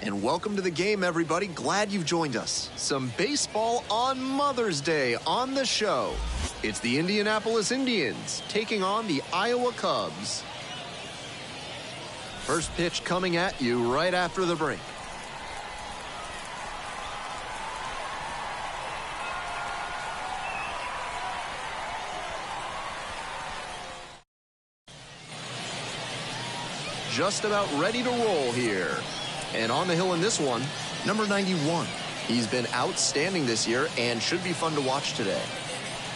And welcome to the game, everybody. Glad you've joined us. Some baseball on Mother's Day on the show. It's the Indianapolis Indians taking on the Iowa Cubs. First pitch coming at you right after the break. Just about ready to roll here. And on the hill in this one, number 91. He's been outstanding this year and should be fun to watch today.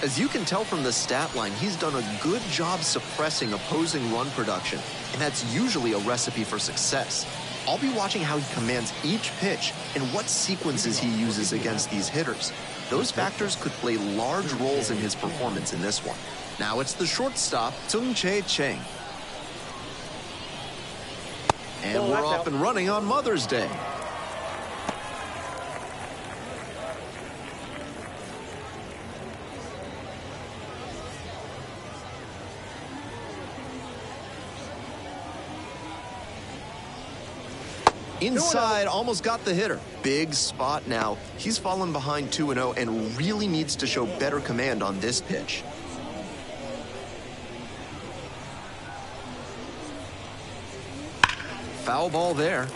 As you can tell from the stat line, he's done a good job suppressing opposing run production, and that's usually a recipe for success. I'll be watching how he commands each pitch and what sequences he uses against these hitters. Those factors could play large roles in his performance in this one. Now it's the shortstop, Tung-Chae Chang. And we're off and running on Mother's Day. Inside, almost got the hitter. Big spot now. He's fallen behind 2-0 and really needs to show better command on this pitch. Foul ball there.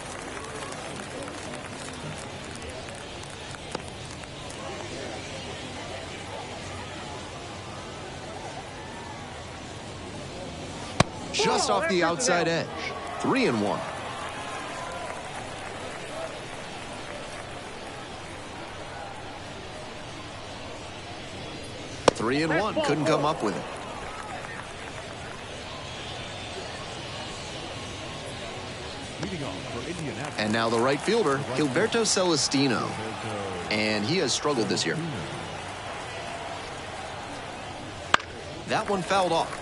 Just off the outside edge. 3-1. Three and one. Couldn't come up with it. And now the right fielder, Gilberto Celestino. And he has struggled this year. That one fouled off.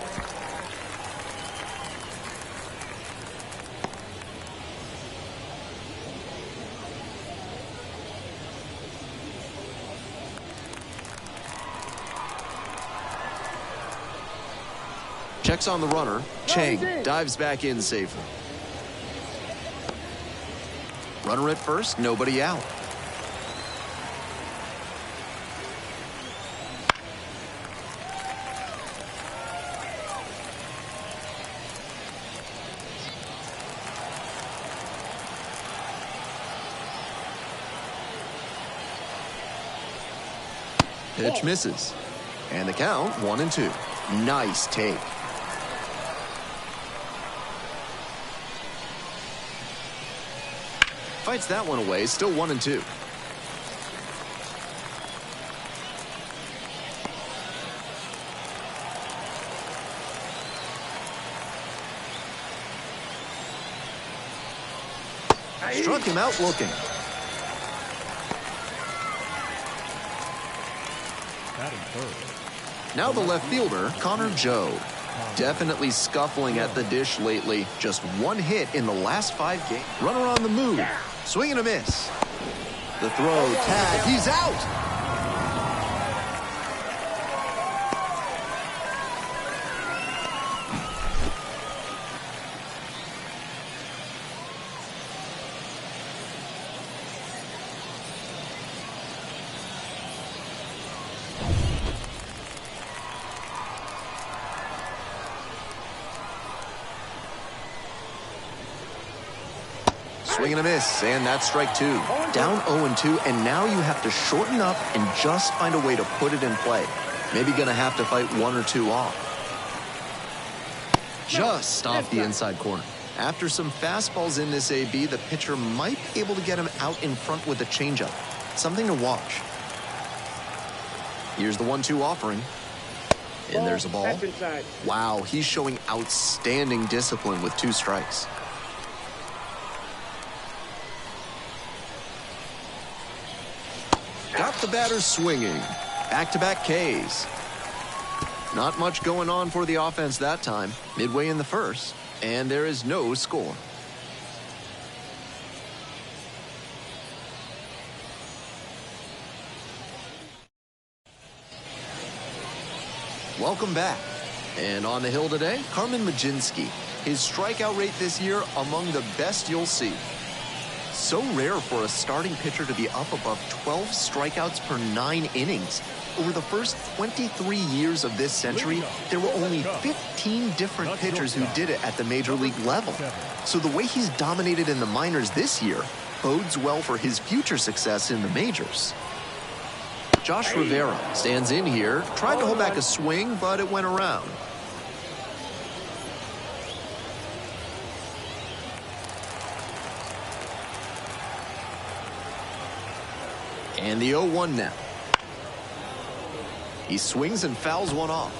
Checks on the runner. Chang dives back in safely. Runner at first, nobody out. Pitch misses. And the count, 1-2. Nice take. Fights that one away, still 1-2. Struck him out looking. Now the left fielder, Connor Joe. Definitely scuffling at the dish lately. Just one hit in the last 5 games. Runner on the move. Swing and a miss. The throw, tag, he's out. Swing and a miss, and that's strike 2. Down 0-2, and now you have to shorten up and just find a way to put it in play. Maybe gonna have to fight 1 or 2 off. Just off the inside corner. After some fastballs in this AB, the pitcher might be able to get him out in front with a changeup. Something to watch. Here's the 1-2 offering. And there's a ball. Wow, he's showing outstanding discipline with 2 strikes. Got the batter swinging. Back-to-back Ks. Not much going on for the offense that time. Midway in the first, and there is no score. Welcome back. And on the hill today, Carmen Majinski. His strikeout rate this year among the best you'll see. so rare for a starting pitcher to be up above 12 strikeouts per 9 innings. Over the first 23 years of this century, there were only 15 different pitchers who did it at the major league level. So the way he's dominated in the minors this year bodes well for his future success in the majors. Josh Rivera stands in here, tried to hold back a swing, but it went around. And the 0-1 now. He swings and fouls one off.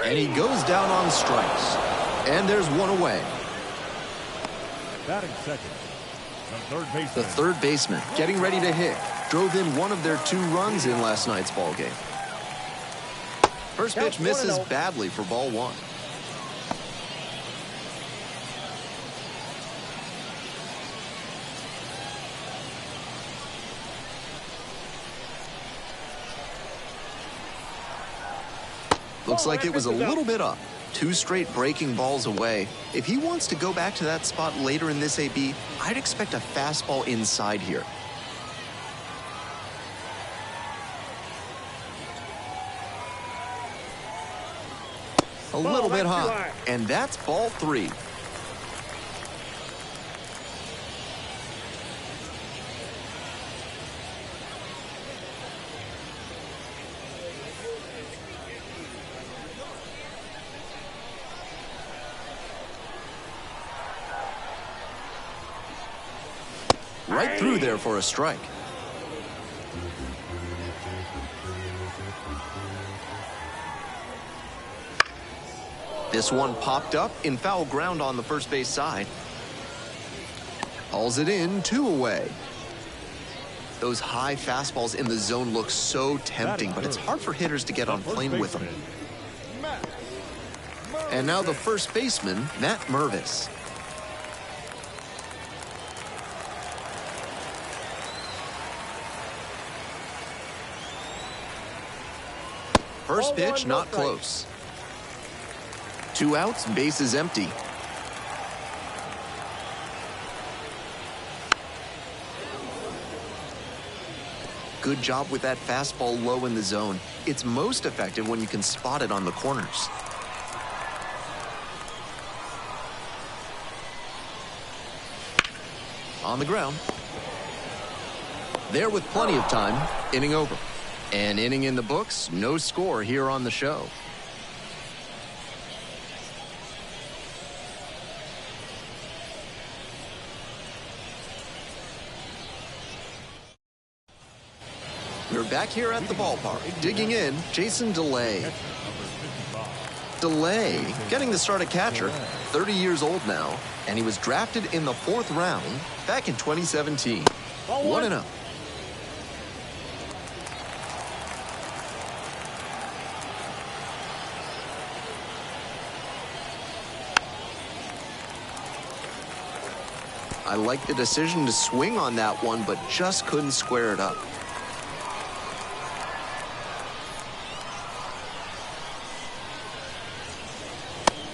And he goes down on strikes. And there's one away. Batting second, the third baseman getting ready to hit. Drove in one of their 2 runs in last night's ball game. First pitch misses badly for ball 1. Looks like it was a little bit up. 2 straight breaking balls away. If he wants to go back to that spot later in this AB, I'd expect a fastball inside here. A little bit high, and that's ball 3. Right through there for a strike. This one popped up in foul ground on the first base side. Hauls it in, 2 away. Those high fastballs in the zone look so tempting, but it's hard for hitters to get on plane with them. And now the first baseman, Matt Mervis. First pitch, not close. 2 outs, bases empty. Good job with that fastball low in the zone. It's most effective when you can spot it on the corners. On the ground. There with plenty of time, inning over. An inning in the books, no score here on the show. We're back here at the ballpark. Digging in, Jason DeLay. DeLay getting the start at catcher, 30 years old now, and he was drafted in the 4th round back in 2017. 1-0. I like the decision to swing on that one, but just couldn't square it up.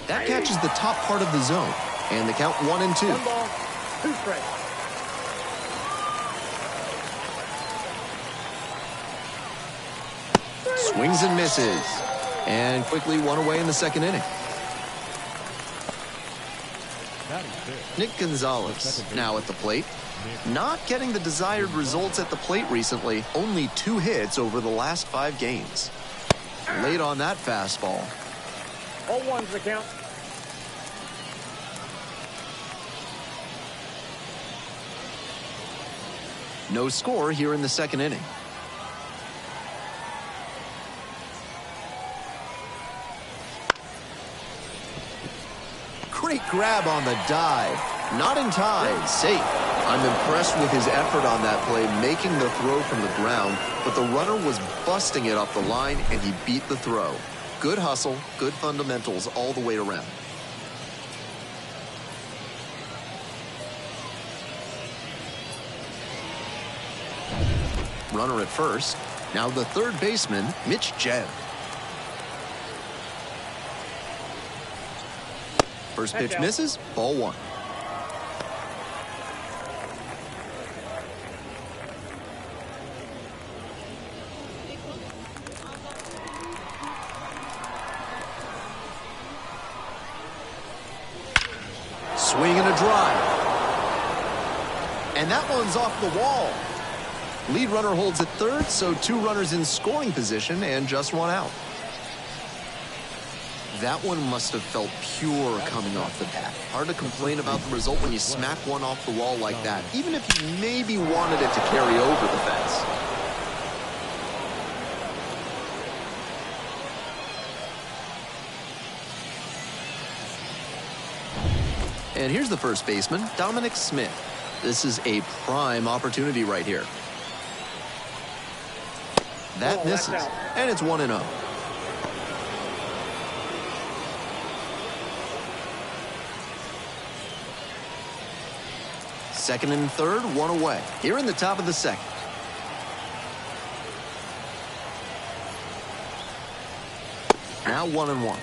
That catches the top part of the zone, and the count 1-2. 1 ball, 2 strikes. Swings and misses, and quickly 1 away in the 2nd inning. Nick Gonzalez now at the plate. Not getting the desired results at the plate recently. Only 2 hits over the last 5 games. Late on that fastball. 0-1's the count. No score here in the 2nd inning. Great grab on the dive. Not in time. Safe. I'm impressed with his effort on that play, making the throw from the ground, but the runner was busting it up the line, and he beat the throw. Good hustle, good fundamentals all the way around. Runner at first. Now the third baseman, Mitch Jeb. First pitch misses, ball one. Swing and a drive. And that one's off the wall. Lead runner holds at third, so 2 runners in scoring position and just 1 out. That one must have felt pure coming off the bat. Hard to complain about the result when you smack one off the wall like that, even if you maybe wanted it to carry over the fence. And here's the first baseman, Dominic Smith. This is a prime opportunity right here. That misses, and it's 1-0. Second and third, 1 away. Here in the top of the second. Now 1-1.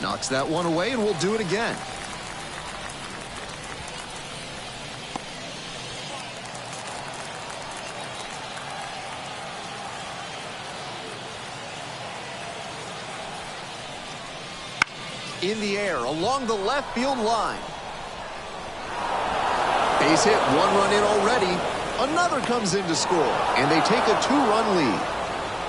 Knocks that one away, and we'll do it again. In the air, along the left field line. Base hit, 1 run in already. Another comes in to score, and they take a 2-run lead.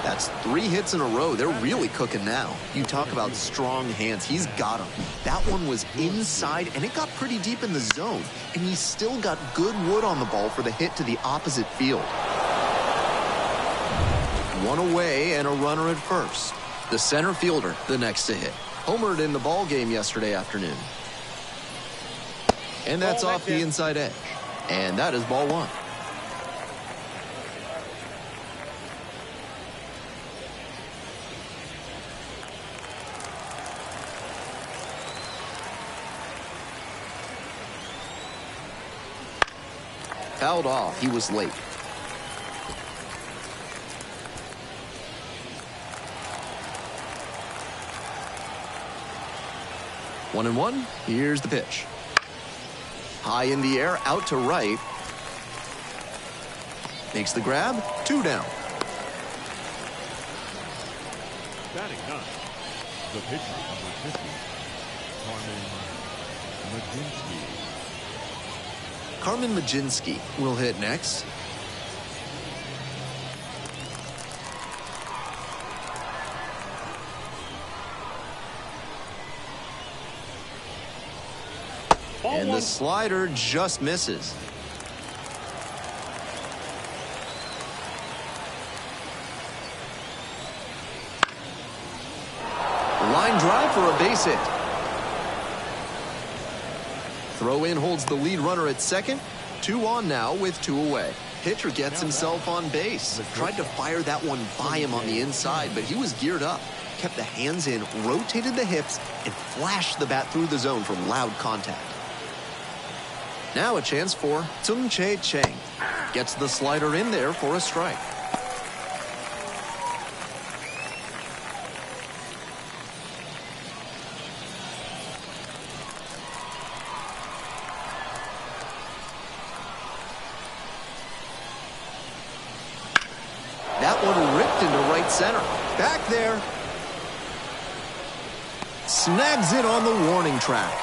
That's 3 hits in a row. They're really cooking now. You talk about strong hands. He's got them. That one was inside, and it got pretty deep in the zone. And he still got good wood on the ball for the hit to the opposite field. 1 away and a runner at first. The center fielder, the next to hit. Homered in the ball game yesterday afternoon. And that's off the inside edge. And that is ball 1. Fouled off. He was late. One and one. Here's the pitch. High in the air, out to right. Makes the grab. 2 down. Batting 9. The pitcher, number 50, Carmen Majinski will hit next. And the slider just misses. Line drive for a base hit. Throw in holds the lead runner at second. 2 on now with 2 away. Pitcher gets himself on base. Tried to fire that one by him on the inside, but he was geared up. Kept the hands in, rotated the hips, and flashed the bat through the zone for loud contact. Now a chance for Tsung Chae Chang. Gets the slider in there for a strike. That one ripped into right center. Back there. Snags it on the warning track.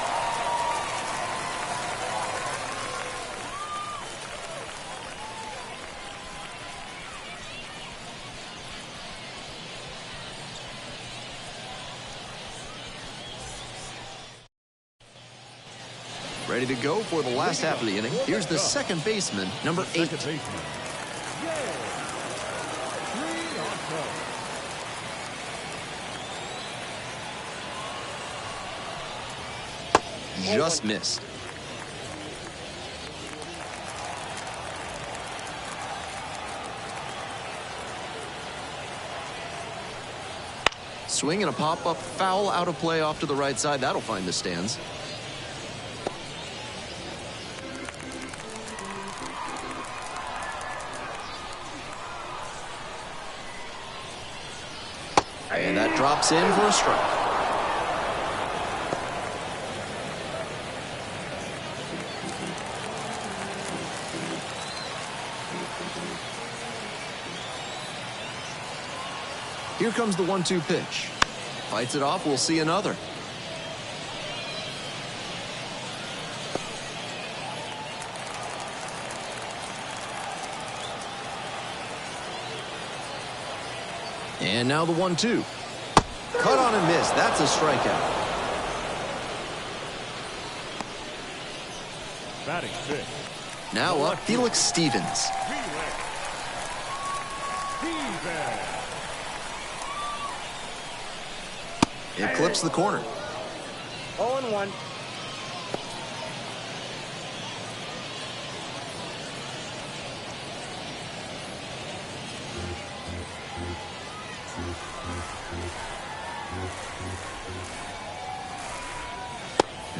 Ready to go for the last half of the inning. Here's the second baseman, number 8. Just missed. swing and a pop-up foul out of play off to the right side. That'll find the stands. And that drops in for a strike. Here comes the 1-2 pitch. Fights it off. We'll see another. And now the 1-2. Cut on and miss. That's a strikeout. Batting fifth. Now up, Felix Stevens. It clips the corner. 0-1.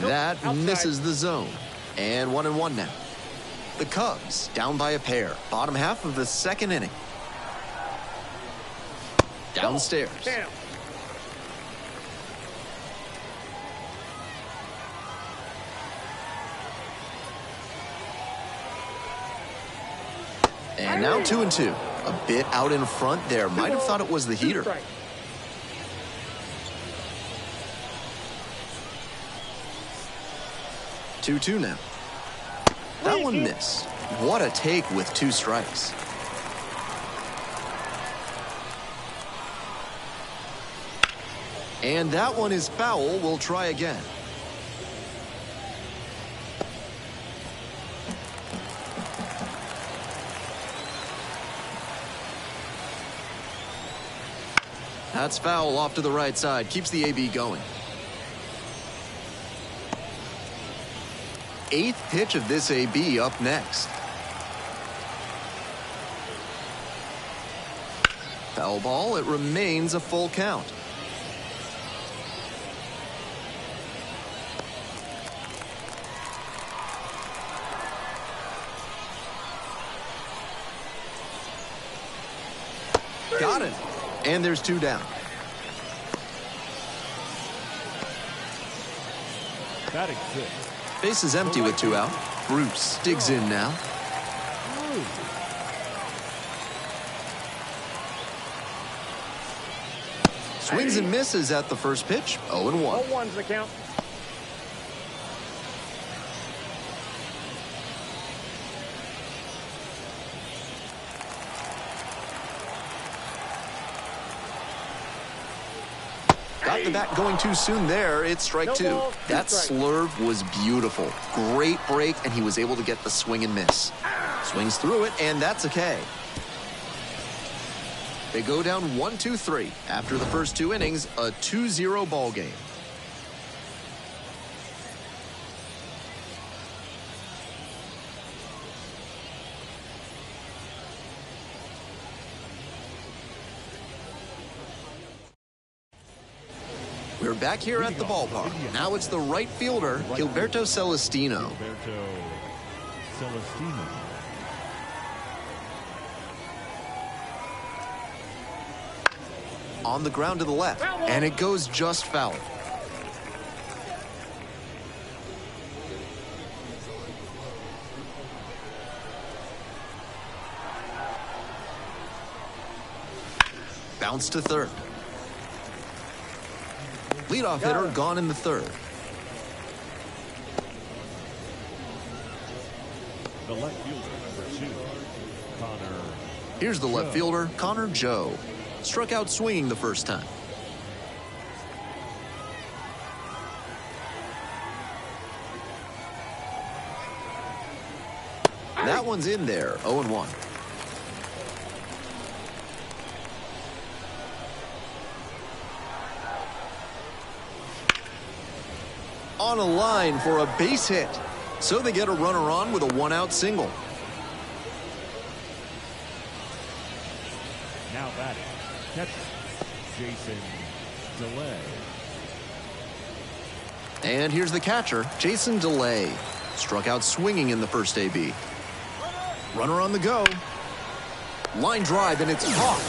That misses the zone. And 1-1 now. The Cubs down by a pair. Bottom half of the second inning. Downstairs. Damn. And now 2-2. A bit out in front there. Might have thought it was the heater. 2-2 now. That one missed. What a take with 2 strikes. And that one is foul. We'll try again. That's foul off to the right side. Keeps the AB going. 8th pitch of this AB up next. Foul ball. It remains a full count. Got it. And there's 2 down. Batting sixth. Base is empty with 2 out. Bruce digs in now. Swings and misses at the first pitch. 0-1. 0-1's the count. Got the bat going too soon there. It's strike 2. That slurve was beautiful. Great break, and he was able to get the swing and miss. Swings through it, and that's a K. They go down 1-2-3 after the first 2 innings, a 2-0 ball game. We're back here at the ballpark. Now it's the right fielder, Gilberto Celestino. On the ground to the left, and it goes just foul. Bounce to third. Leadoff hitter gone in the third. The left fielder, number 2, Connor. Here's the left fielder, Connor Joe. Struck out swinging the first time. That one's in there, 0-1. On a line for a base hit. So they get a runner on with a 1-out single. Now batting, catcher, Jason Delay. And here's the catcher, Jason DeLay. Struck out swinging in the first AB. Runner on the go. Line drive, and it's caught.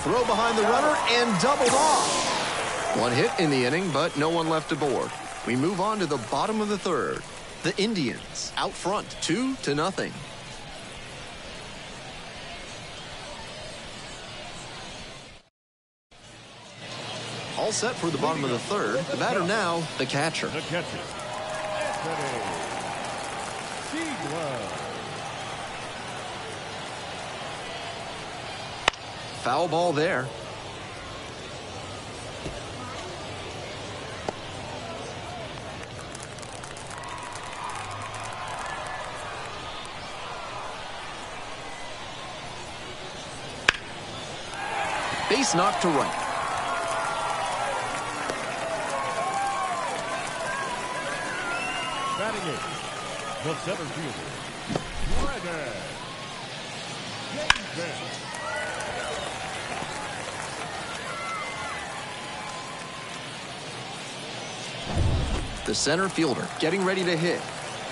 Throw behind the runner and doubled off. One hit in the inning, but no one left aboard. We move on to the bottom of the third. The Indians out front, 2-0. All set for the bottom of the third. The batter now, the catcher. The catcher, Anthony Siegler. Foul ball there. Base knocked to right. Batting eighth, the center fielder, Brennan Davis. The center fielder getting ready to hit.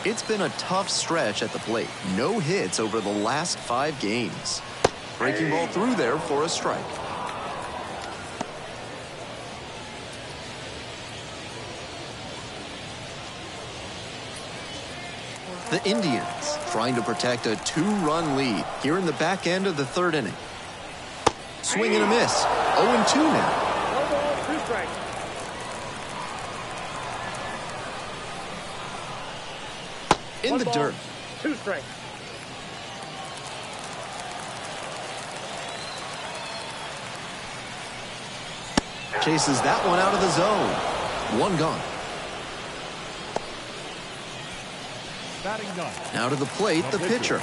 It's been a tough stretch at the plate. No hits over the last 5 games. Breaking ball through there for a strike. The Indians trying to protect a 2-run lead here in the back end of the third inning. Swing and a miss. 0-2 now. 1 ball, 2 strikes. In the dirt. 2 strikes. Chases that one out of the zone. 1 gone. Batting ninth. Now to the plate, the pitcher.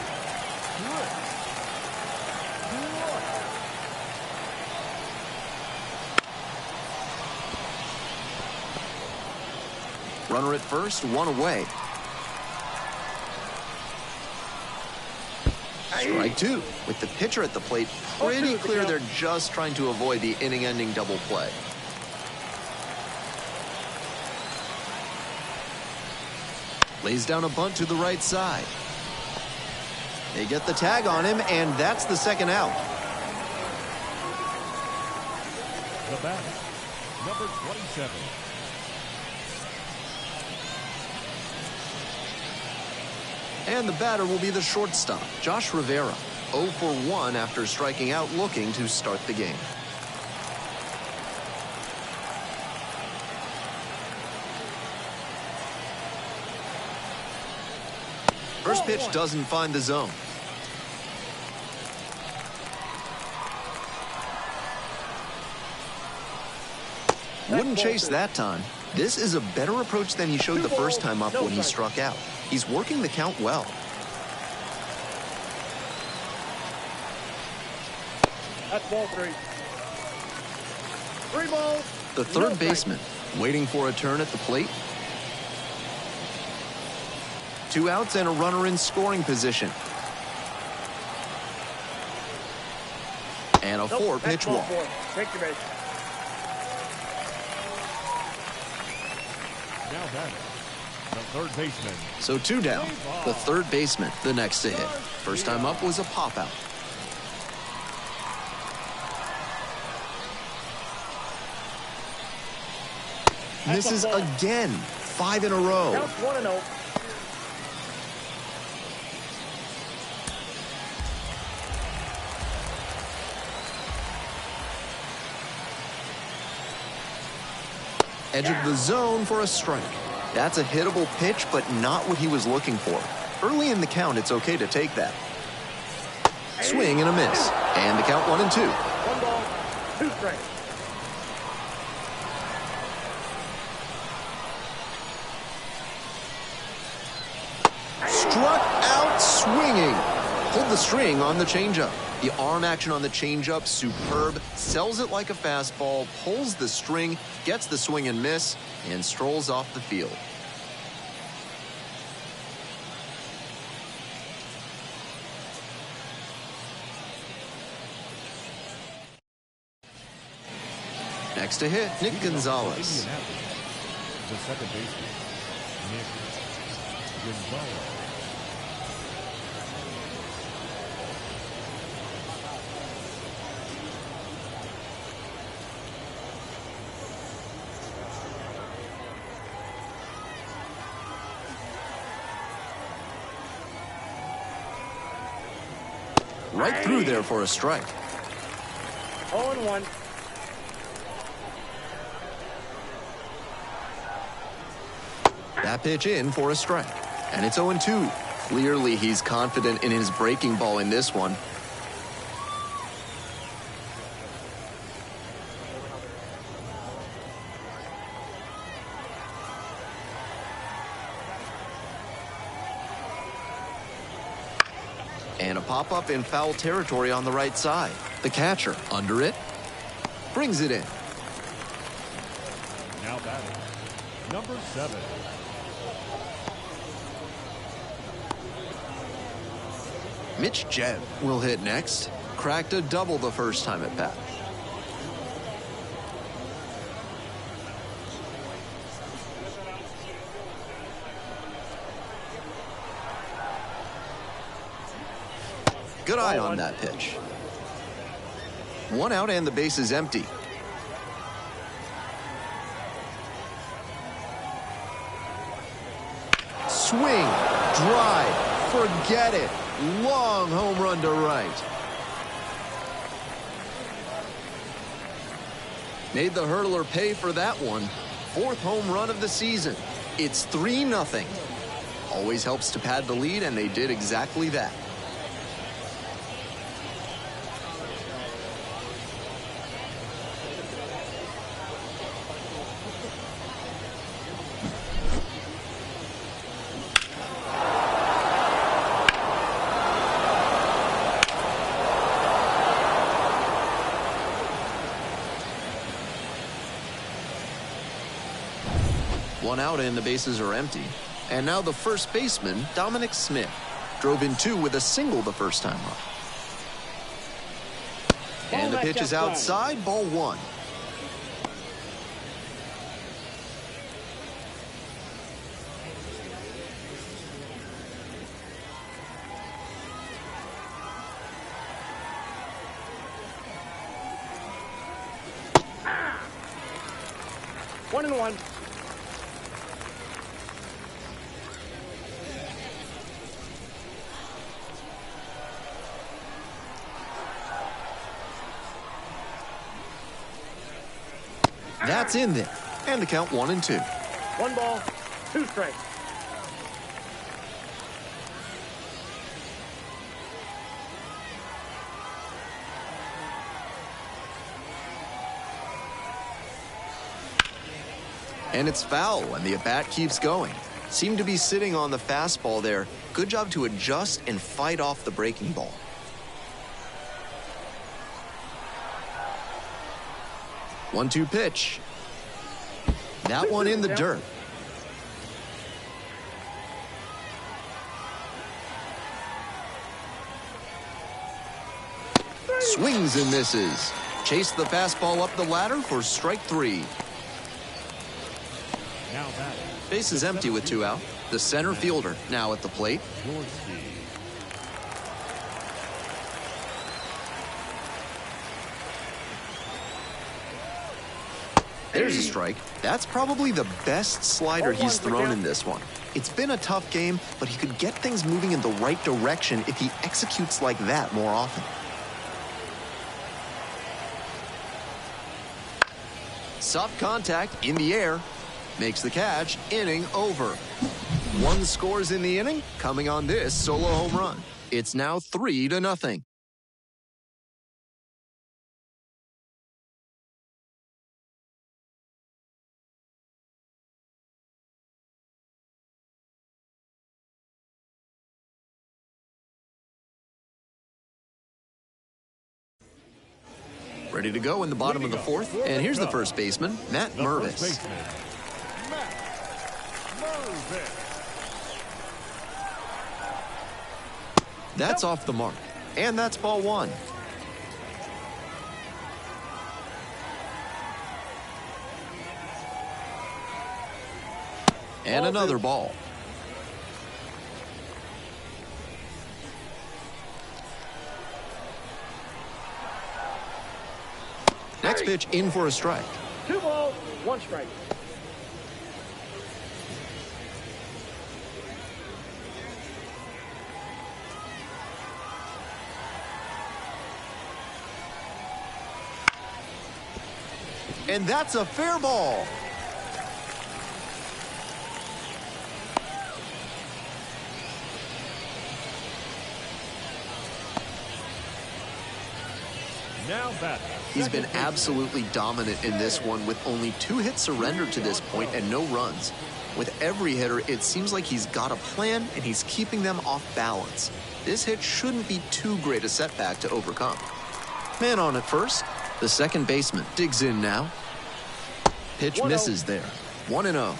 Runner at first, 1 away. Strike 2. With the pitcher at the plate, pretty clear they're just trying to avoid the inning-ending double play. Lays down a bunt to the right side. They get the tag on him, and that's the second out. The batter, number 27. And the batter will be the shortstop, Josh Rivera. 0 for 1 after striking out, looking to start the game. First pitch doesn't find the zone. Wouldn't chase that time. This is a better approach than he showed the first time up when he struck out. He's working the count well. That's ball 3. 3 balls. The third baseman waiting for a turn at the plate. 2 outs and a runner in scoring position. And a 4-pitch walk. Take your base. Now batting, the third baseman. So 2 down. The third baseman, the next to hit. First time up was a pop-out. Misses again. 5 in a row. Counts 1-0. Edge of the zone for a strike. That's a hittable pitch, but not what he was looking for. Early in the count, it's okay to take that. Swing and a miss. And the count 1-2. 1 ball, 2 strikes. Struck out swinging. Pulled the string on the changeup. The arm action on the changeup, superb. Sells it like a fastball, pulls the string, gets the swing and miss, and strolls off the field. Next to hit, Nick Gonzalez. Indianapolis, the second baseman, Nick Gonzalez. Right through there for a strike. 0-1. That pitch in for a strike. And it's 0-2. Clearly, he's confident in his breaking ball in this one. And a pop-up in foul territory on the right side. The catcher under it. Brings it in. Now batting, number 7. Mitch Jett will hit next. Cracked a double the first time at bat. Good eye on that pitch. One out and the base is empty. Swing, drive, forget it. Long home run to right. Made the hurdler pay for that one. 4th home run of the season. It's 3-0. Always helps to pad the lead, and they did exactly that. One out and the bases are empty. And now the first baseman, Dominic Smith, drove in 2 with a single the first time up. And the pitch is outside, ball 1. One and one. That's in there. And the count 1-2. 1 ball, 2 strikes. And it's foul, and the at-bat keeps going. Seemed to be sitting on the fastball there. Good job to adjust and fight off the breaking ball. One-two pitch. That one in the dirt. Swings and misses. Chase the fastball up the ladder for strike 3. Now batting, Base is empty with 2 out. The center fielder now at the plate. Jaworski. There's a strike. That's probably the best slider he's thrown in this one. It's been a tough game, but he could get things moving in the right direction if he executes like that more often. Soft contact in the air. Makes the catch. Inning over. 1 scores in the inning, coming on this solo home run. It's now 3-0. Ready to go in the bottom of the 4th. And here's the first baseman, Matt Mervis. That's off the mark. And that's ball 1. And another ball. Next pitch in for a strike. 2 balls, 1 strike. And that's a fair ball. Now batting. He's been absolutely dominant in this one with only 2 hits surrendered to this point and no runs. With every hitter, it seems like he's got a plan and he's keeping them off balance. This hit shouldn't be too great a setback to overcome. Man on at first. The second baseman digs in now. Pitch 1-0. misses there. 1-0.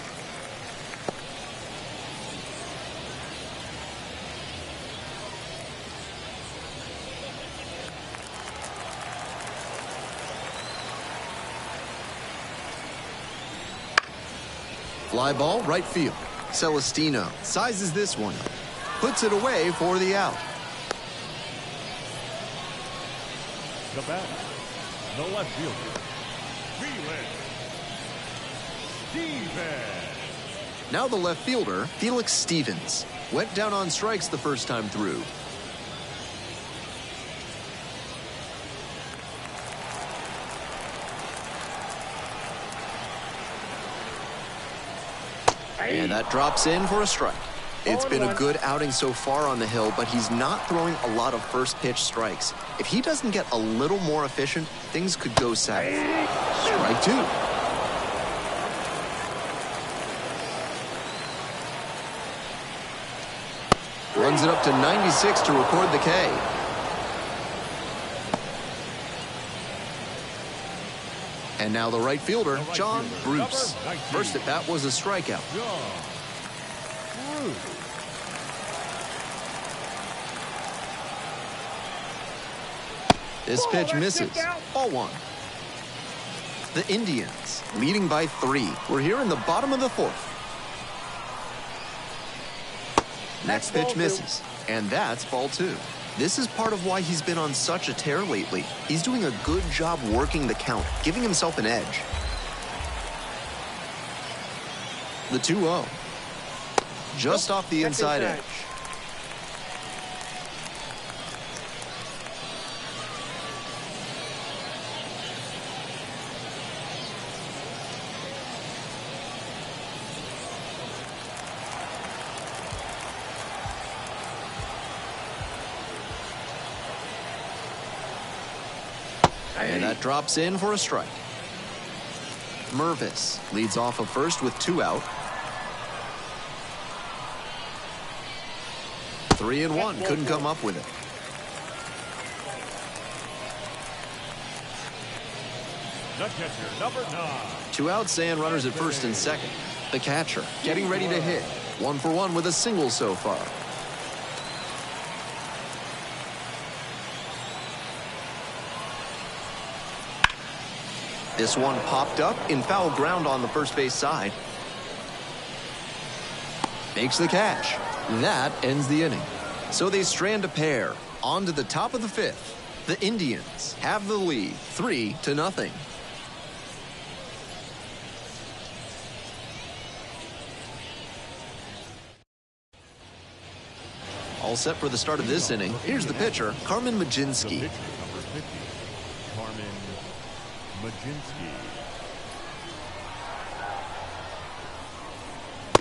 Fly ball, right field. Celestino sizes this one up. Puts it away for the out. The batter, the left fielder, Stevens. Now the left fielder, Felix Stevens. Went down on strikes the first time through. And that drops in for a strike. It's been a good outing so far on the hill, but he's not throwing a lot of first pitch strikes. If he doesn't get a little more efficient, things could go south. Strike 2. Runs it up to 96 to record the K. And now the right fielder, John Bruce. First at bat was a strikeout. This pitch misses. Ball 1. The Indians leading by 3. We're here in the bottom of the 4th. Next pitch misses. And that's ball 2. This is part of why he's been on such a tear lately. He's doing a good job working the count, giving himself an edge. The 2-0. Just off the inside edge. And that drops in for a strike. Mervis leads off of first with 2 out. 3-1, couldn't come up with it. The catcher, number 9. 2 outs and runners at first and second. The catcher getting ready to hit. 1 for 1 with a single so far. This one popped up in foul ground on the first base side. Makes the catch. That ends the inning. So they strand a pair. On to the top of the 5th. The Indians have the lead 3-0. All set for the start of this inning. Here's the pitcher, Carmen The Majinski. pitcher, number 50, Carmen Majinski.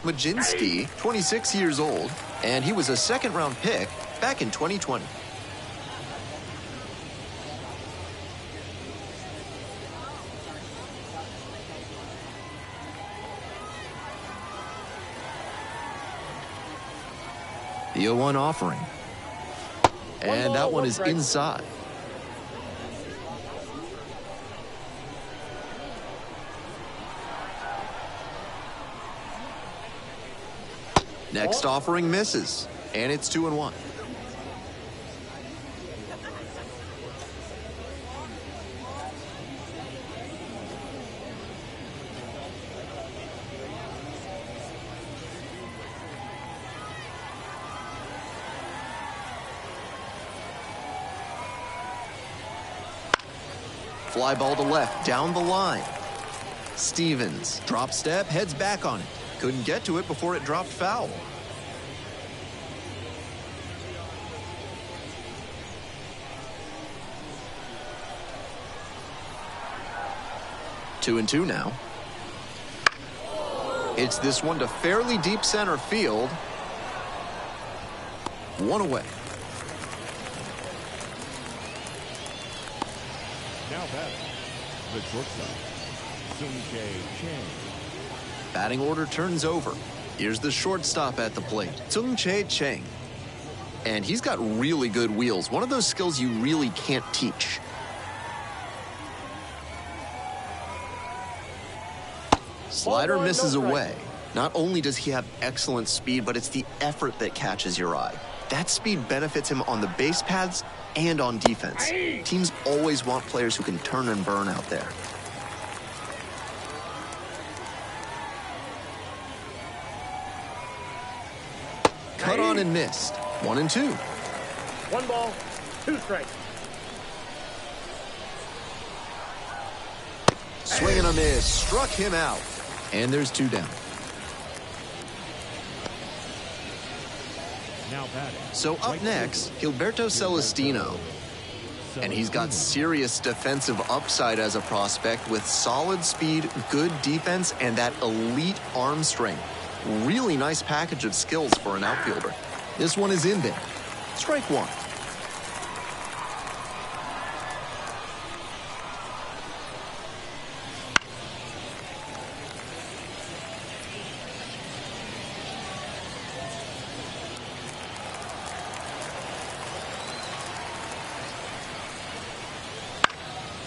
Majinski, 26 years old, and he was a second-round pick back in 2020. The 0-1 offering. And that one is inside. Next offering misses, and it's 2-1. Fly ball to left, down the line. Stevens, drop step, heads back on it. Couldn't get to it before it dropped foul. Two and two now. It's this one to fairly deep center field. One away. Now batting, the shortstop, Chang. Batting order turns over. Here's the shortstop at the plate, Chang. And he's got really good wheels, one of those skills you really can't teach. Slider misses away. Not only does he have excellent speed, but it's the effort that catches your eye. That speed benefits him on the base paths and on defense. Teams always want players who can turn and burn out there. Cut on and missed. 1 and 2. 1 ball, 2 strikes. Swing and a miss. Struck him out. And there's 2 down. Now batting. So up next, Gilberto Celestino. And he's got serious defensive upside as a prospect with solid speed, good defense, and that elite arm strength. Really nice package of skills for an outfielder. This one is in there. Strike 1.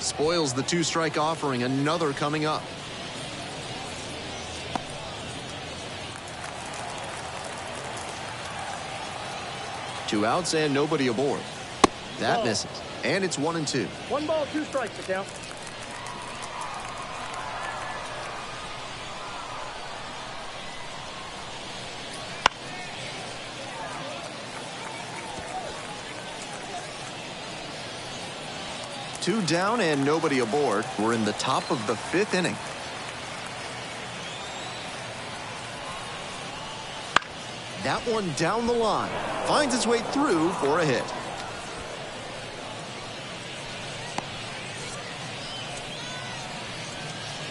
Spoils the 2-strike offering. Another coming up. Two outs and nobody aboard. That misses. And it's 1 and 2. 1 ball, 2 strikes to count. Two down and nobody aboard. We're in the top of the 5th inning. That one down the line. Finds its way through for a hit.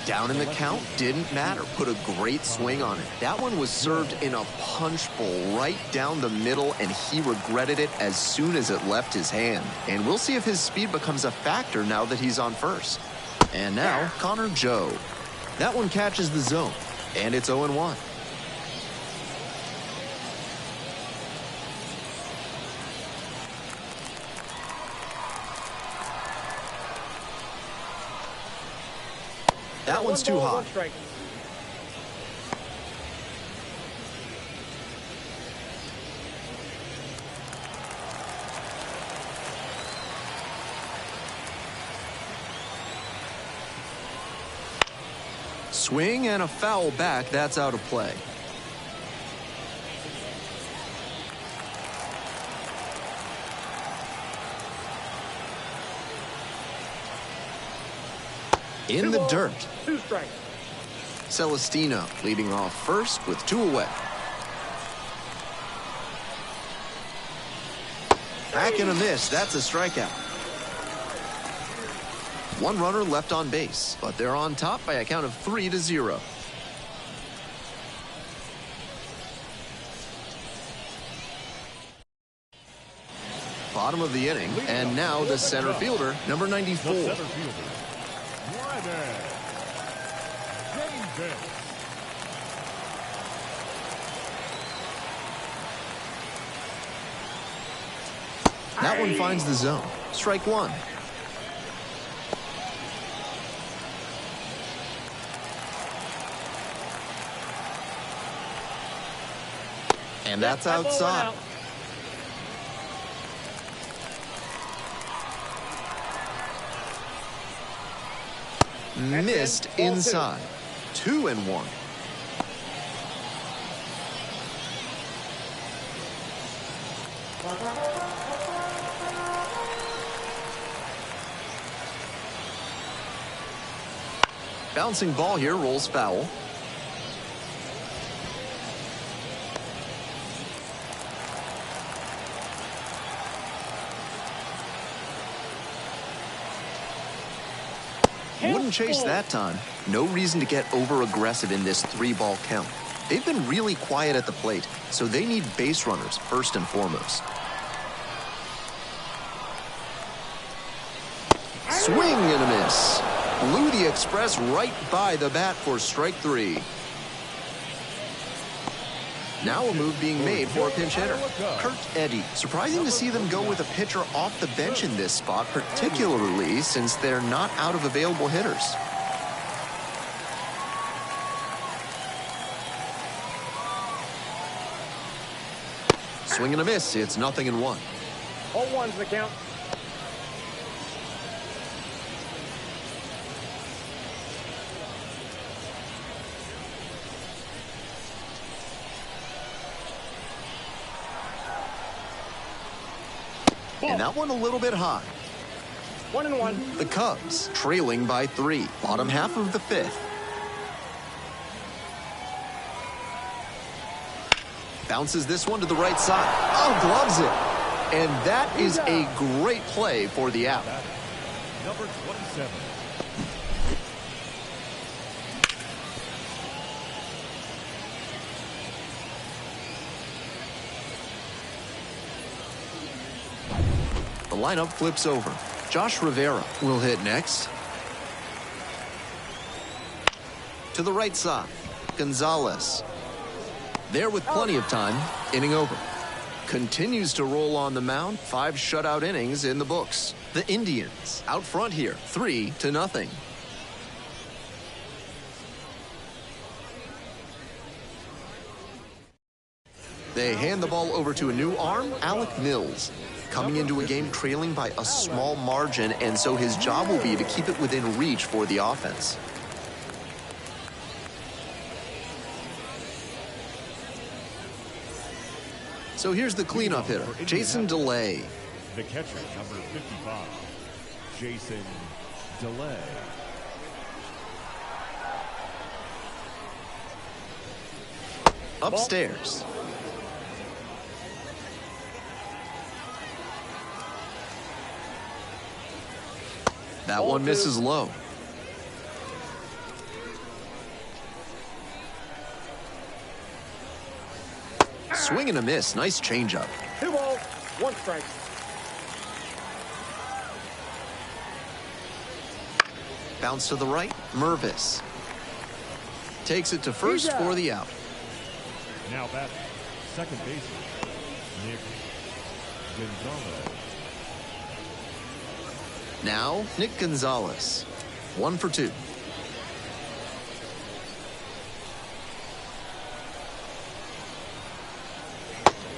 Down in the count, didn't matter. Put a great swing on it. That one was served in a punch bowl right down the middle, and he regretted it as soon as it left his hand. And we'll see if his speed becomes a factor now that he's on first. And now, Connor Joe. That one catches the zone, and it's 0-1. That one's too high. Swing and a foul back. That's out of play. In the dirt. 2 strikes. Celestino leading off first with 2 away. Back and a miss. That's a strikeout. 1 runner left on base, but they're on top by a count of 3-0. Bottom of the inning, and now the center fielder, number 94. The center fielder, Davis. That one finds the zone. Strike 1. And that's outside. Missed inside. 2-1. Bouncing ball here rolls foul. Wouldn't chase that time. No reason to get over-aggressive in this 3-ball count. They've been really quiet at the plate, so they need base runners first and foremost. Swing and a miss. Blew the Express right by the bat for strike 3. Now a move being made for a pinch hitter. Kurt Eddy. Surprising to see them go with a pitcher off the bench in this spot, particularly since they're not out of available hitters. Swing and a miss. It's 0-1. 0-1's the count. And that one a little bit high. 1-1. The Cubs trailing by 3. Bottom half of the 5th. Bounces this one to the right side. Oh, gloves it. And that is a great play for the out. Number 27. The lineup flips over. Josh Rivera will hit next. To the right side, Gonzalez. There with plenty of time, inning over. Continues to roll on the mound, 5 shutout innings in the books. The Indians out front here, 3-0. They hand the ball over to a new arm, Alec Mills. Coming into a game trailing by a small margin, and so his job will be to keep it within reach for the offense. So here's the cleanup hitter, Jason DeLay. The catcher, number 55, Jason DeLay. Upstairs. That one misses low. Swing and a miss. Nice changeup. 2 balls, 1 strike. Bounce to the right. Mervis takes it to first for the out. Now batting, second baseman, Nick Gonzalez. Now, Nick Gonzalez. 1 for 2.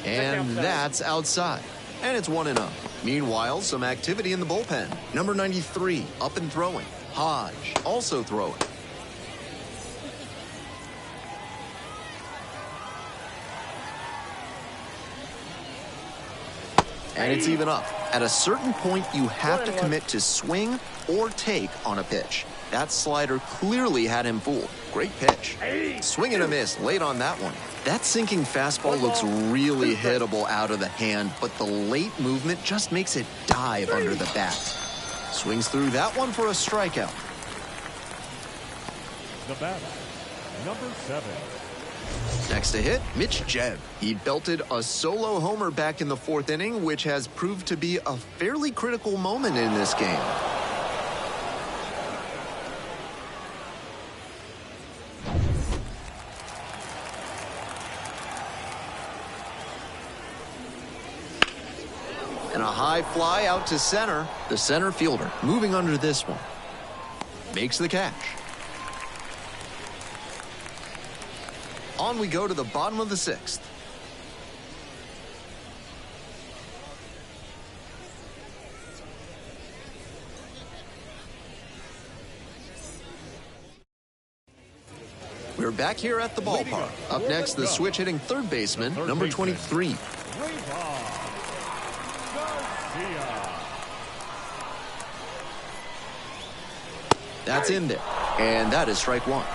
And that's outside. And it's 1-0. Meanwhile, some activity in the bullpen. Number 93, up and throwing. Hodge, also throwing. And it's even up. At a certain point, you have to commit to swing or take on a pitch. That slider clearly had him fooled. Great pitch. Swing and a miss late on that one. That sinking fastball looks really hittable out of the hand, but the late movement just makes it dive under the bat. Swings through that one for a strikeout. The batter, number 7. Next to hit, Mitch Jebb. He belted a solo homer back in the 4th inning, which has proved to be a fairly critical moment in this game. And a high fly out to center. The center fielder moving under this one. Makes the catch. On we go to the bottom of the 6th. We're back here at the ballpark. Up next, the switch hitting third baseman, number 23. That's in there. And that is strike one.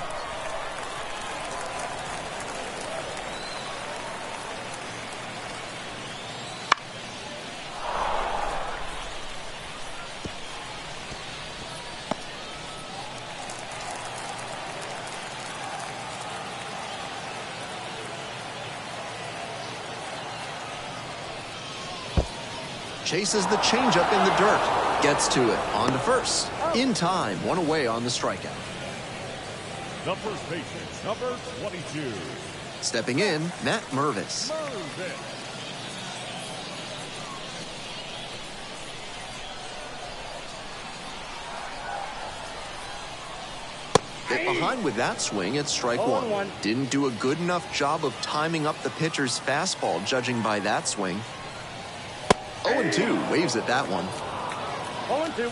Chases the changeup in the dirt. Gets to it. On to first. In time. One away on the strikeout. The first baseman, number 22. Stepping in, Matt Mervis. Hit behind with that swing at strike one. Didn't do a good enough job of timing up the pitcher's fastball, judging by that swing. 0-2, waves at that one. 0-2.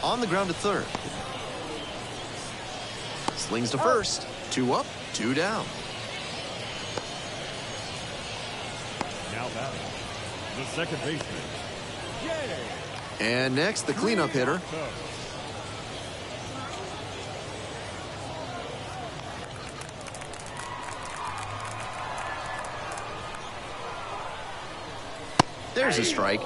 On the ground to third. Slings to first. 2 up, 2 down. Now batting, the second baseman. Yay! And next, the cleanup hitter. There's a strike.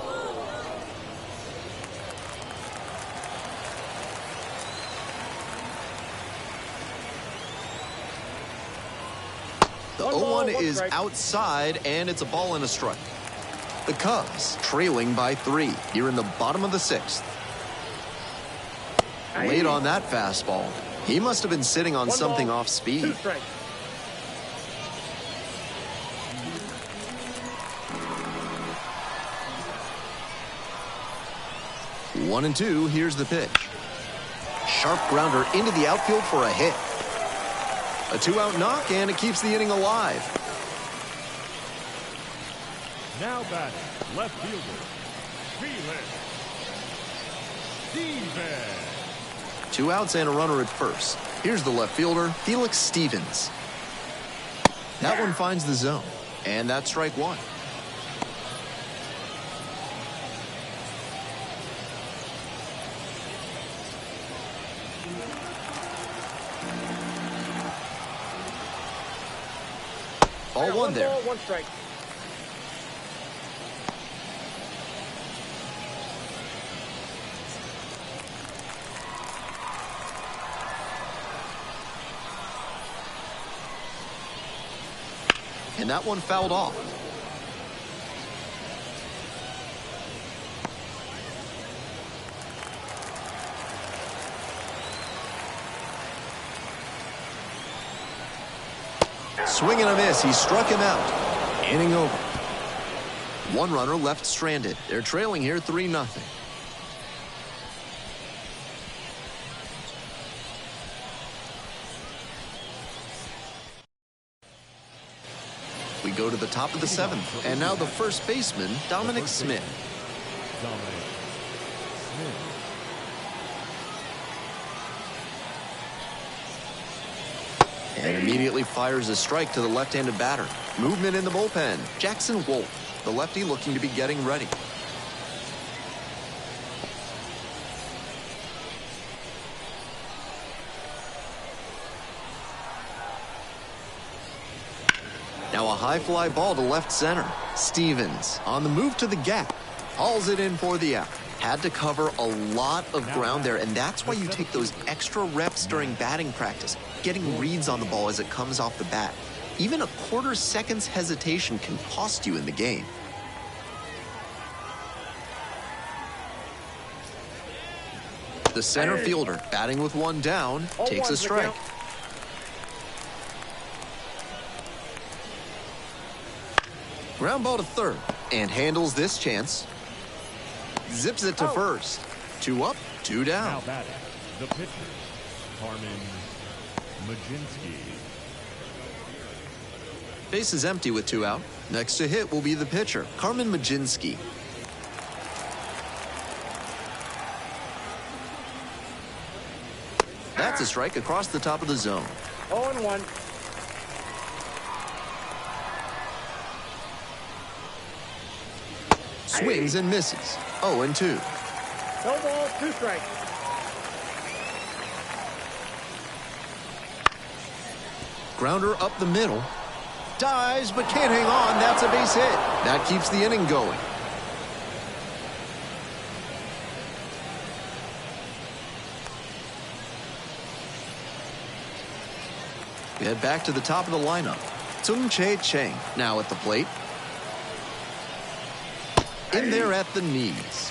The 0-1 is outside, and it's a ball and a strike. The Cubs trailing by 3 here in the bottom of the 6th. Late on that fastball. He must have been sitting on something off speed. 1-2, here's the pitch. Sharp grounder into the outfield for a hit. A 2-out knock, and it keeps the inning alive. Now batting, left fielder, Felix Stevens. 2 outs and a runner at first. Here's the left fielder, Felix Stevens. That one finds the zone, and that's strike one. Ball one there. 1 strike. And that one fouled off. Swing and a miss. He struck him out. Inning over. 1 runner left stranded. They're trailing here 3-0. We go to the top of the 7th. And now the first baseman, Dominic Smith. And immediately fires a strike to the left-handed batter. Movement in the bullpen. Jackson Wolf, the lefty, looking to be getting ready. Now a high fly ball to left center. Stevens on the move to the gap. Hauls it in for the out. Had to cover a lot of ground there, and that's why you take those extra reps during batting practice, getting reads on the ball as it comes off the bat. Even a quarter second's hesitation can cost you in the game. The center fielder, batting with 1 down, takes a strike. Ground ball to third, and handles this chance. Zips it to first. 2 up, 2 down. Now batting, the pitcher, Carmen Majinski. Base is empty with 2 out. Next to hit will be the pitcher, Carmen Majinski. That's a strike across the top of the zone. 0-1. Swings and misses. 0-2. No ball, 2 strikes. Grounder up the middle. Dives, but can't hang on. That's a base hit. That keeps the inning going. We head back to the top of the lineup. Tsung-Che Cheng now at the plate. In there at the knees.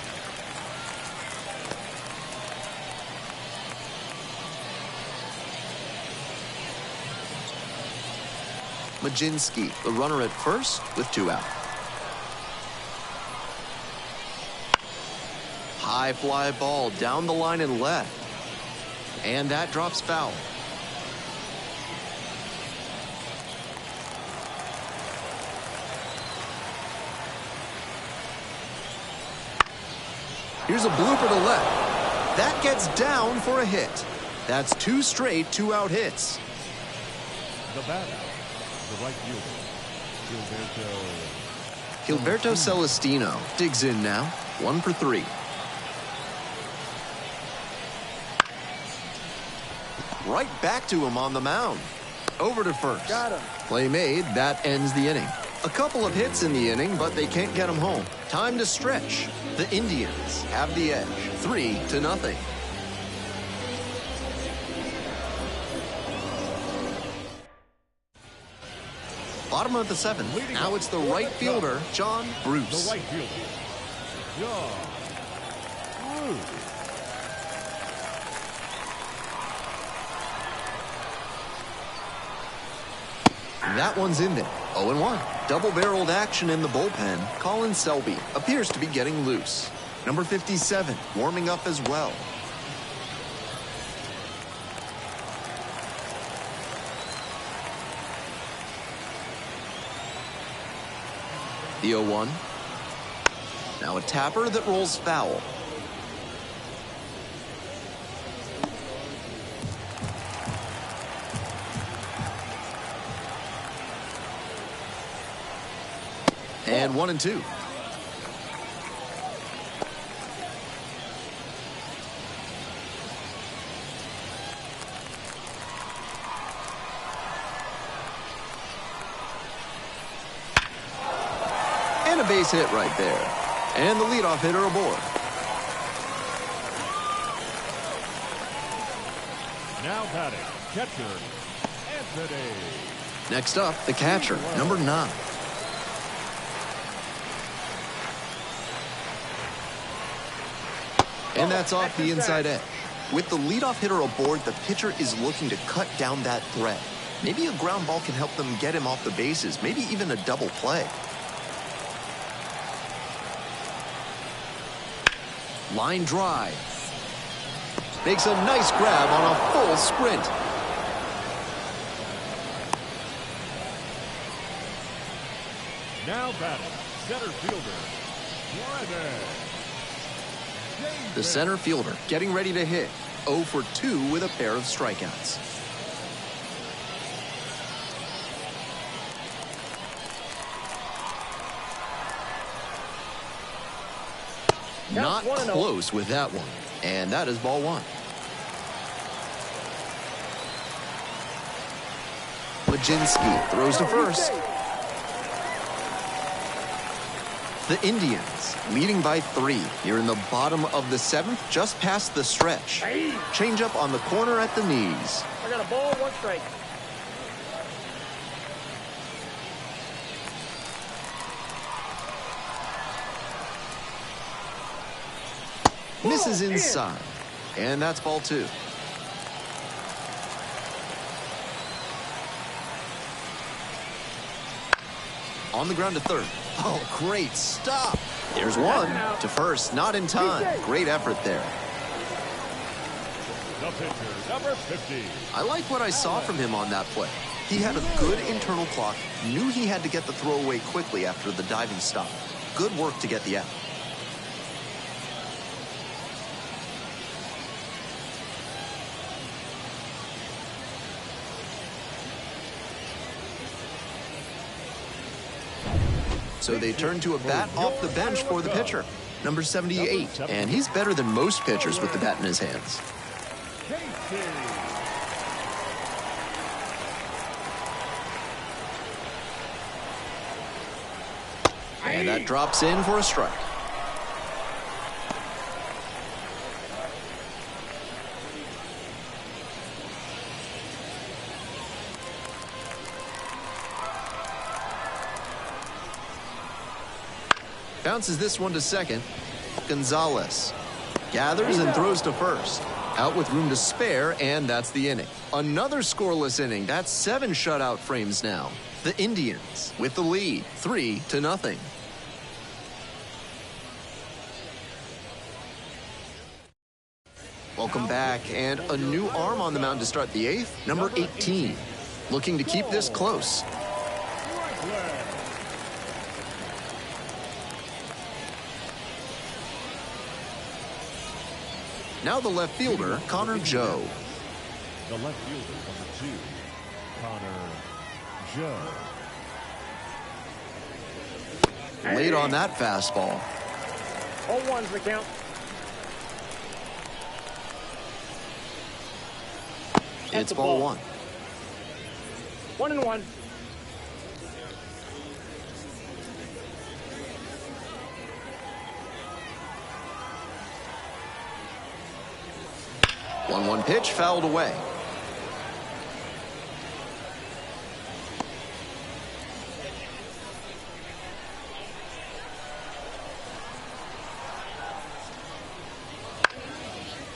Majinski, the runner at first with 2 out. High fly ball down the line and left. And that drops foul. Here's a blooper to left. That gets down for a hit. That's 2 straight 2-out hits. The batter, the right fielder, Gilberto Celestino digs in now. 1 for 3. Right back to him on the mound. Over to first. Got him. Play made. That ends the inning. A couple of hits in the inning, but they can't get him home. Time to stretch. The Indians have the edge. 3-0. Bottom of the 7th. Now it's the right fielder, John Bruce. the right fielder, John Bruce. That one's in there. 0-1. Double-barreled action in the bullpen. Colin Selby appears to be getting loose. Number 57 warming up as well. The 0-1. Now a tapper that rolls foul. And 1-2. And a base hit right there. And the leadoff hitter aboard. Now batting, catcher, Anthony. Next up, the catcher, number 9. And that's off the inside edge. With the leadoff hitter aboard, the pitcher is looking to cut down that threat. Maybe a ground ball can help them get him off the bases, maybe even a double play. Line drive. Makes a nice grab on a full sprint. Now batting, center fielder, The center fielder getting ready to hit. 0 for 2 with a pair of strikeouts. Not close with that one. And that is ball 1. Majinski throws to first. The Indians leading by 3 here in the bottom of the 7th, just past the stretch. Change up on the corner at the knees. I got a ball, 1 strike. Misses inside. And that's ball 2. On the ground to third. Oh, great stop. There's 1 to first, not in time. Great effort there. The pitcher, number 50. I like what I saw from him on that play. He had a good internal clock, knew he had to get the throw away quickly after the diving stop. Good work to get the out. So they turn to a bat off the bench for the pitcher, number 78. And he's better than most pitchers with the bat in his hands. And that drops in for a strike. Bounces this one to second. Gonzalez gathers and throws to first. Out with room to spare, and that's the inning. Another scoreless inning. That's 7 shutout frames now. The Indians with the lead, 3-0. Welcome back, and a new arm on the mound to start the 8th, number 18. Looking to keep this close. Now the left fielder, Connor Joe. The left fielder, number 2, Connor Joe. Late on that fastball. 0-1's the count. It's ball 1. 1-1. One pitch fouled away.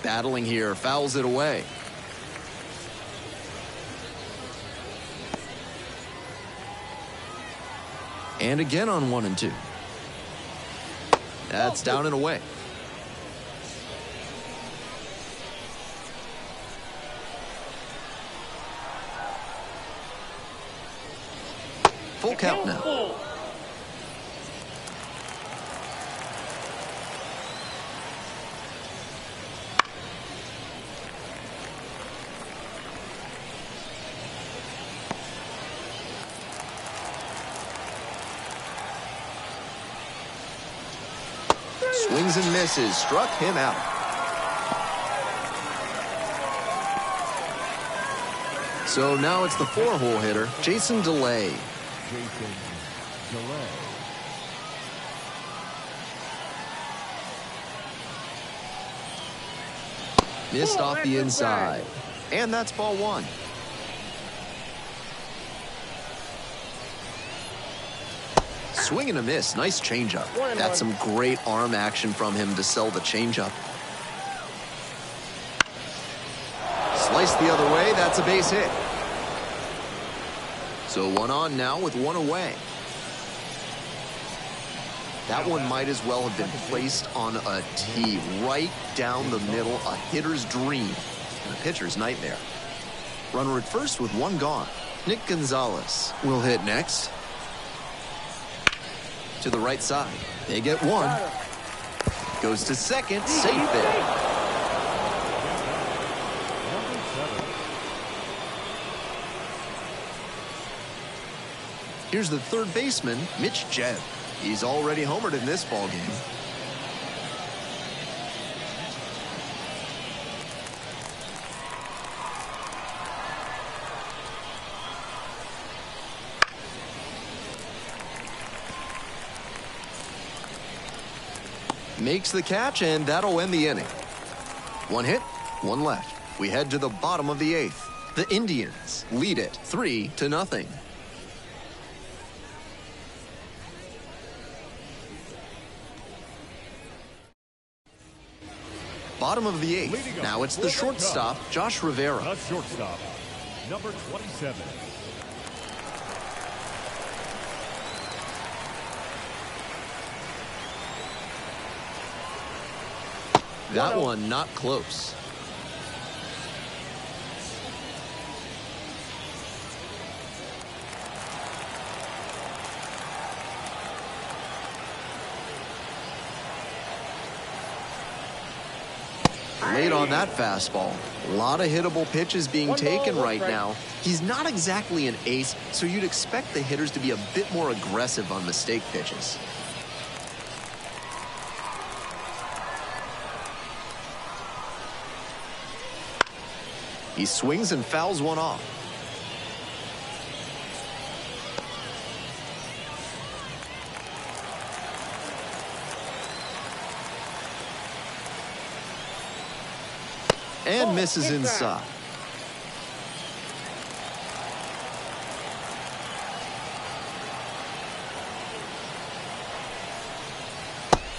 Battling here, fouls it away. And again on 1 and 2. That's down and away. Full count now. Swings and misses, struck him out. So now it's the 4-hole hitter, Jason DeLay. Jason DeLay. Missed off the inside. And that's ball 1. Swing and a miss. Nice changeup. That's some great arm action from him to sell the changeup. Sliced the other way. That's a base hit. So 1 on now with 1 away. That one might as well have been placed on a tee right down the middle. A hitter's dream and a pitcher's nightmare. Runner at first with 1 gone. Nick Gonzalez will hit next. To the right side. They get 1. Goes to second. Safe there. Here's the third baseman, Mitch Jebb. He's already homered in this ballgame. Makes the catch, and that'll end the inning. 1 hit, 1 left. We head to the bottom of the 8th. The Indians lead it 3-0. Bottom of the 8th. Now it's the shortstop, Josh Rivera. The shortstop, number 27. That one not close. Late on that fastball. A lot of hittable pitches being taken right now. He's not exactly an ace, so you'd expect the hitters to be a bit more aggressive on mistake pitches. He swings and fouls one off. And misses inside.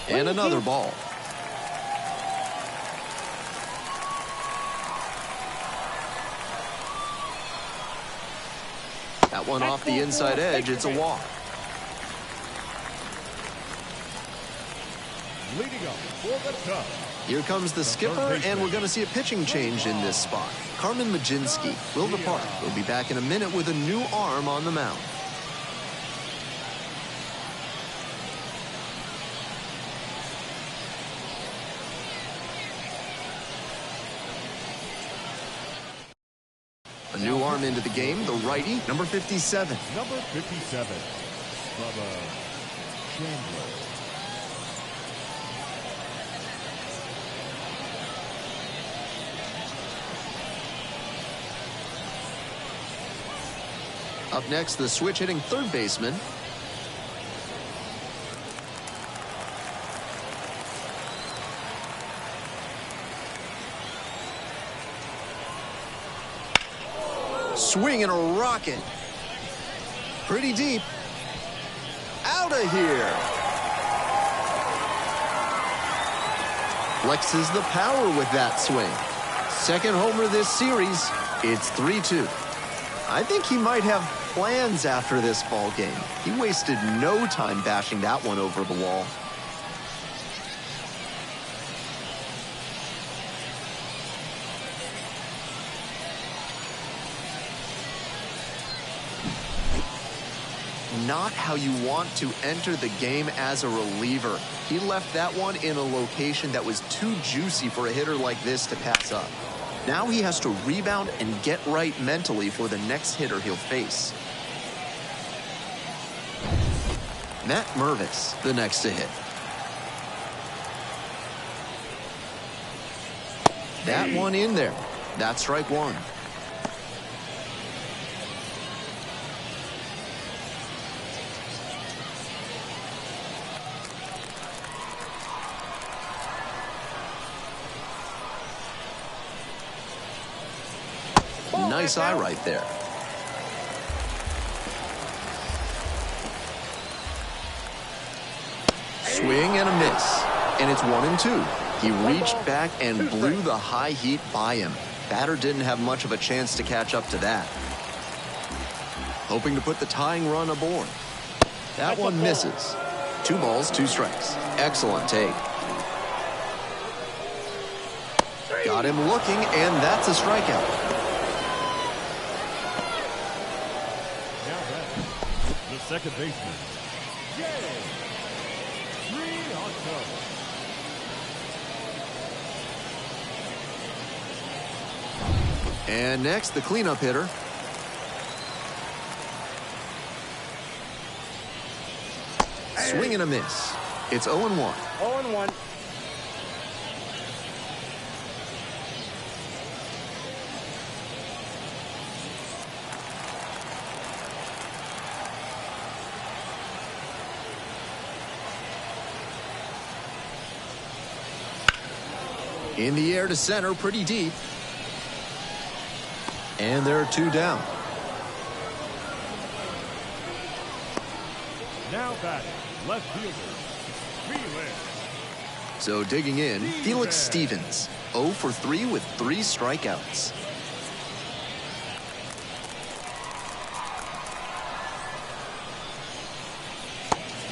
And another ball. That one off the inside edge. It's a walk. Leading up for the top. Here comes the skipper, and we're going to see a pitching change in this spot. Carmen Majinski will depart. We'll be back in a minute with a new arm on the mound. A new arm into the game, the righty, number 57. Number 57, Bubba Chandler. Up next, the switch-hitting third baseman. Swing and a rocket. Pretty deep. Out of here. Flexes the power with that swing. Second homer this series. It's 3-2. I think he might have plans after this ball game. He wasted no time bashing that one over the wall. Not how you want to enter the game as a reliever. He left that one in a location that was too juicy for a hitter like this to pass up. Now he has to rebound and get right mentally for the next hitter he'll face. Matt Mervis, the next to hit. That one in there. That's strike one. Nice eye right there. Swing and a miss. And it's 1-2. He reached back and blew the high heat by him. Batter didn't have much of a chance to catch up to that. Hoping to put the tying run aboard. That one misses. 2 balls, 2 strikes. Excellent take. Got him looking, and that's a strikeout. Second baseman, Jay. 3-0. And next, the cleanup hitter. Swing and a miss. It's 0-1. 0-1. In the air to center, pretty deep. And there are 2 down. Now batting, left fielder, Felix. So digging in, Felix Stevens, 0 for 3 with 3 strikeouts.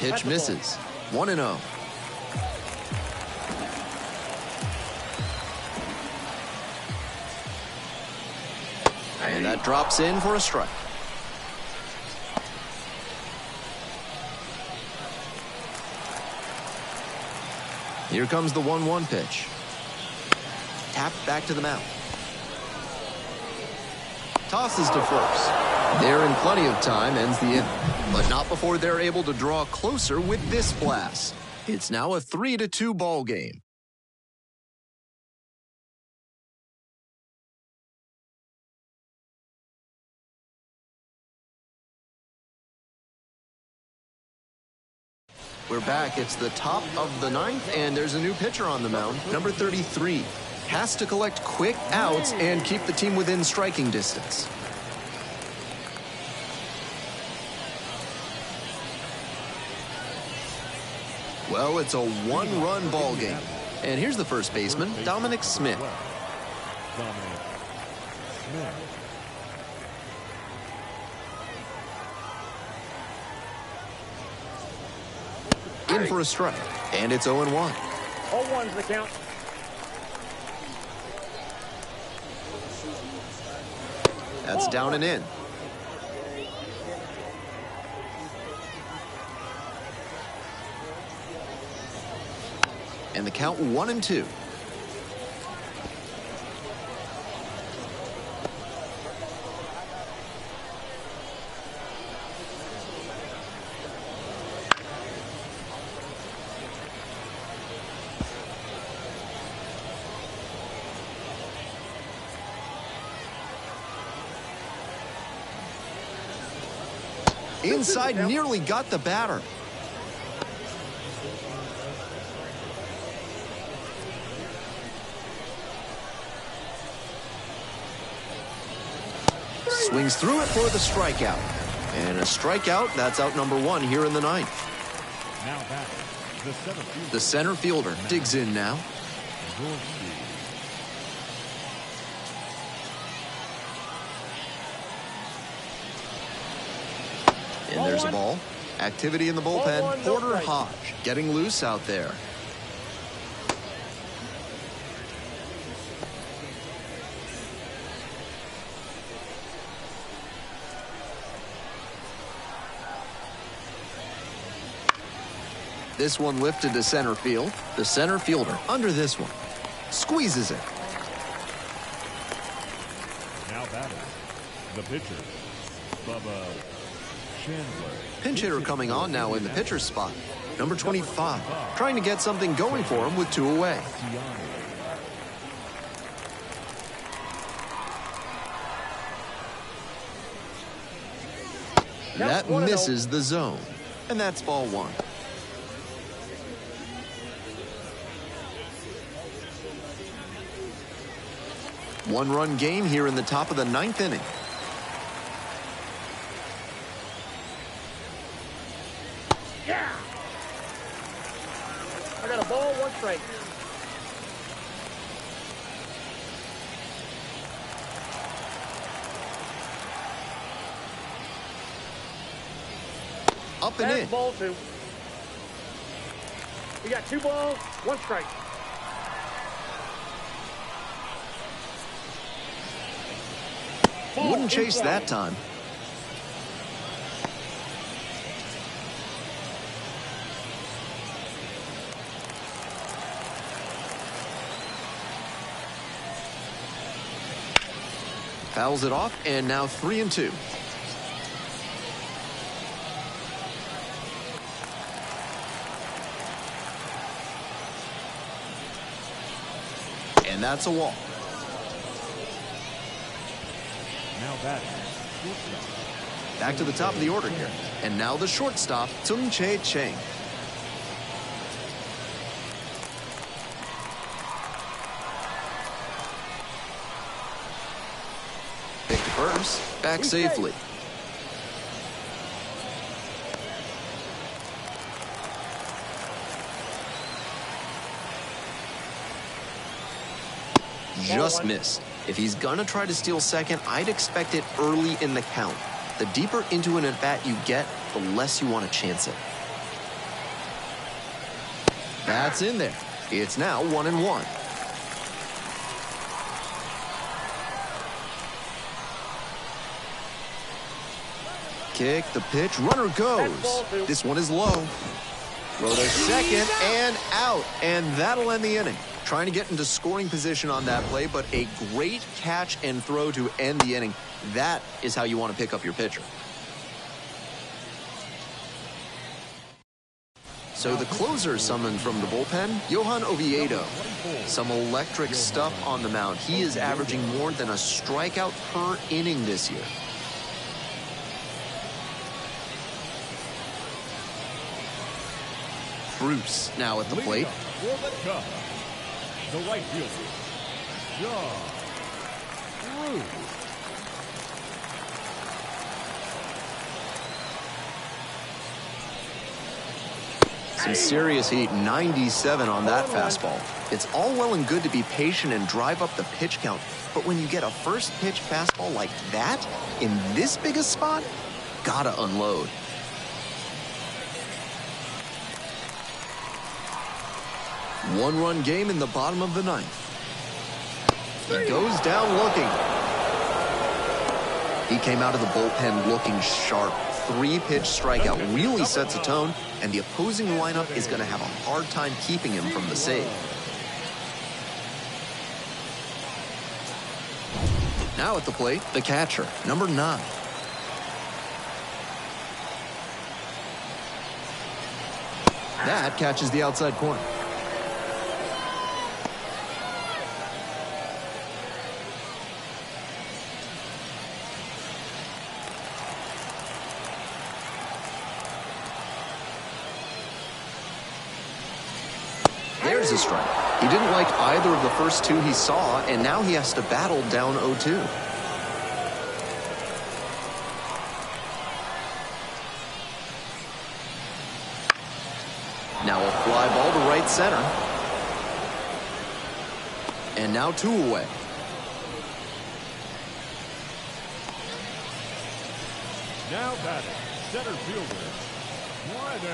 Pitch misses. 1-0. And that drops in for a strike. Here comes the 1-1 pitch. tapped back to the mound. Tosses to first. They're in plenty of time, ends the inning. But not before they're able to draw closer with this blast. It's now a 3-2 ball game. We're back. It's the top of the ninth, and there's a new pitcher on the mound, number 33. Has to collect quick outs and keep the team within striking distance. Well, it's a one-run ball game. And here's the first baseman, Dominic Smith. In for a strike, and it's 0-1. 0-1's the count. That's down and in. And the count 1-2. Inside, nearly got the batter. Swings through it for the strikeout. And a strikeout, that's out number 1 here in the ninth. Now back, the center fielder digs in now. And there's a ball. Activity in the bullpen. Porter Hodge getting loose out there. This one lifted to center field. The center fielder under this one. Squeezes it. Now batting, the pitcher, Bubba Chandler. Pinch hitter coming on now in the pitcher's spot. Number 25. Trying to get something going for him with 2 away. That misses the zone. And that's ball 1. One-run game here in the top of the ninth inning. Yeah! I got a ball, 1 strike. Up and in. Ball 2. We got 2 balls, 1 strike. Wouldn't chase that time. Fouls it off, and now 3-2. And that's a walk. Now batting, Back to the top of the order here. And now the shortstop, Tsung-Che Cheng. Picked first, back safely. Just missed. If he's gonna try to steal second, I'd expect it early in the count. The deeper into an at-bat you get, the less you want to chance it. That's in there. It's now 1-1. Kick, the pitch, runner goes. This one is low. Throw to second and out, and that'll end the inning. Trying to get into scoring position on that play, but a great catch and throw to end the inning. That is how you want to pick up your pitcher. So the closer summoned from the bullpen, Johan Oviedo. Some electric stuff on the mound. He is averaging more than a strikeout per inning this year. Bruce now at the plate. The right fielder, John Bruce. Some serious heat, 97 on that fastball. It's all well and good to be patient and drive up the pitch count, but when you get a first pitch fastball like that, in this big a spot, gotta unload. One-run game in the bottom of the ninth. He goes down looking. He came out of the bullpen looking sharp. 3-pitch strikeout really sets a tone, and the opposing lineup is going to have a hard time keeping him from the save. Now at the plate, the catcher, number 9. That catches the outside corner. There's a strike. He didn't like either of the first 2 he saw, and now he has to battle down 0-2. Now a fly ball to right center. And now 2 away. Now batting, center fielder.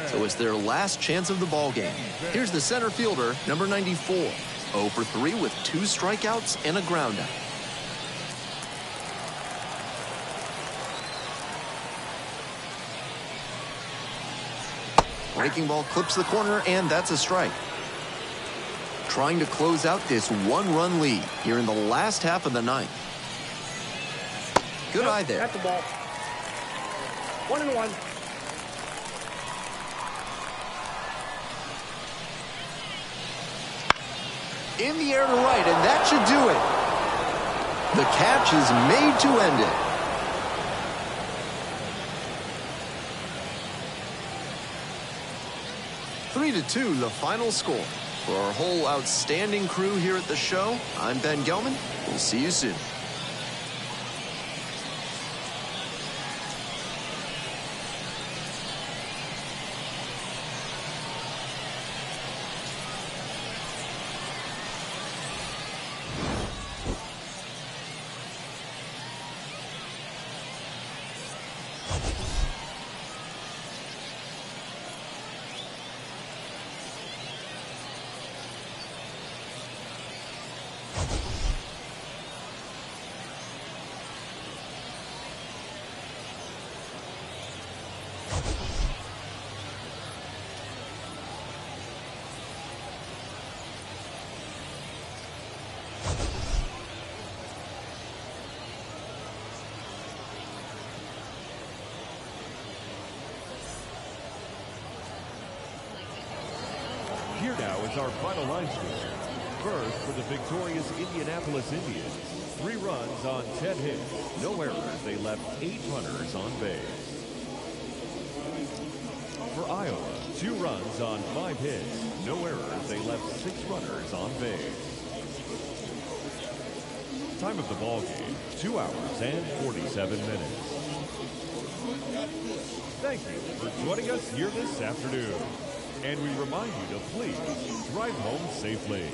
So it's their last chance of the ball game. Here's the center fielder, number 94. 0 for 3 with 2 strikeouts and a groundout. Breaking ball clips the corner, and that's a strike. Trying to close out this 1-run lead here in the last half of the ninth. Good eye there. At the ball. 1-1. In the air to right, and that should do it. The catch is made to end it. Three to 2, the final score. For our whole outstanding crew here at the show, I'm Ben Gelman. We'll see you soon. Here now is our final line score. First, for the victorious Indianapolis Indians, 3 runs on 10 hits. No errors. They left 8 runners on base. For Iowa, 2 runs on 5 hits. No errors. They left 6 runners on base. Time of the ball game, 2 hours and 47 minutes. Thank you for joining us here this afternoon. And we remind you to please drive home safely.